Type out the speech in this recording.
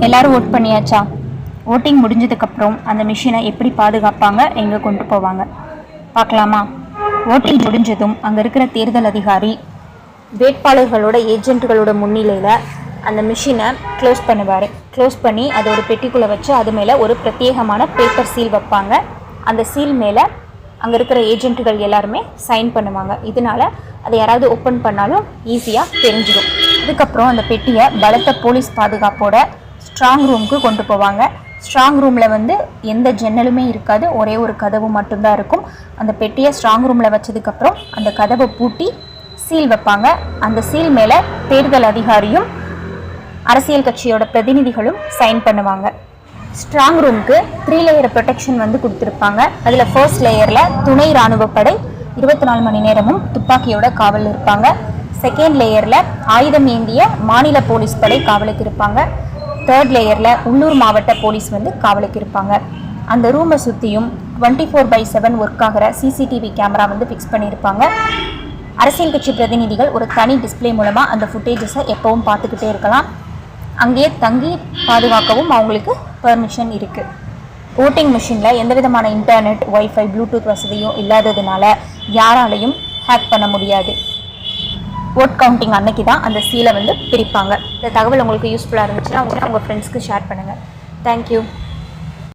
எல்லாரும் ஓட் பண்ணியாச்சா? ஓட்டிங் முடிஞ்சதுக்கப்புறம் அந்த மிஷினை எப்படி பாதுகாப்பாங்க, எங்கே கொண்டு போவாங்க பார்க்கலாமா? ஓட்டிங் முடிஞ்சதும் அங்கே இருக்கிற தேர்தல் அதிகாரி வேட்பாளர்களோட ஏஜென்ட்டுகளோட முன்னிலையில் அந்த மிஷினை க்ளோஸ் பண்ணுவார். க்ளோஸ் பண்ணி அதை ஒரு பெட்டிக்குள்ளே வச்சு அது மேலே ஒரு பிரத்யேகமான பேப்பர் சீல் வைப்பாங்க. அந்த சீல் மேலே அங்கே இருக்கிற ஏஜென்ட்டுகள் எல்லாருமே சைன் பண்ணுவாங்க. இதனால் அதை யாராவது ஓப்பன் பண்ணாலும் ஈஸியாக தெரிஞ்சிடும். இதுக்கப்புறம் அந்த பெட்டியை பலத்த போலீஸ் பாதுகாப்போட ஸ்ட்ராங் ரூமுக்கு கொண்டு போவாங்க. ஸ்ட்ராங் ரூமில் எந்த ஜன்னலுமே இருக்காது, ஒரே ஒரு கதவு மட்டும்தான் இருக்கும். அந்த பெட்டியை ஸ்ட்ராங் ரூமில் வச்சதுக்கப்புறம் அந்த கதவை பூட்டி சீல் வைப்பாங்க. அந்த சீல் மேலே தேர்தல் அதிகாரியும் அரசியல் கட்சியோட பிரதிநிதிகளும் சைன் பண்ணுவாங்க. ஸ்ட்ராங் ரூமுக்கு 3 லேயர் ப்ரொடெக்ஷன் கொடுத்துருப்பாங்க. அதில் ஃபர்ஸ்ட் லேயரில் துணை இராணுவப்படை 24 மணி நேரமும் துப்பாக்கியோட காவல் இருப்பாங்க. செகண்ட் லேயரில் ஆயுதம் ஏந்திய மாநில போலீஸ் படை காவலுக்கு இருப்பாங்க. தேர்ட் லேயரில் உள்ளூர் மாவட்ட போலீஸ் காவலுக்கு இருப்பாங்க. அந்த ரூமை சுற்றியும் 24/7 ஒர்க் ஆகிற சிசிடிவி கேமரா ஃபிக்ஸ் பண்ணியிருப்பாங்க. அரசியல் கட்சி பிரதிநிதிகள் ஒரு தனி டிஸ்பிளே மூலமாக அந்த ஃபுட்டேஜஸை எப்பவும் பார்த்துக்கிட்டே இருக்கலாம். அங்கேயே தங்கி பாதுகாக்கவும் அவங்களுக்கு பெர்மிஷன் இருக்குது. ஓட்டிங் மிஷினில் எந்த விதமான இன்டர்நெட், ஒய்ஃபை, ப்ளூடூத் வசதியும் இல்லாததுனால யாராலையும் ஹேக் பண்ண முடியாது. ஓட் கவுண்டிங் அன்னைக்கு தான் அந்த சீலை பிரிப்பாங்க. இந்த தகவல் உங்களுக்கு யூஸ்ஃபுல்லாக இருந்துச்சுன்னா உங்கள் ஃப்ரெண்ட்ஸ்க்கு ஷேர் பண்ணுங்கள். தேங்க்யூ.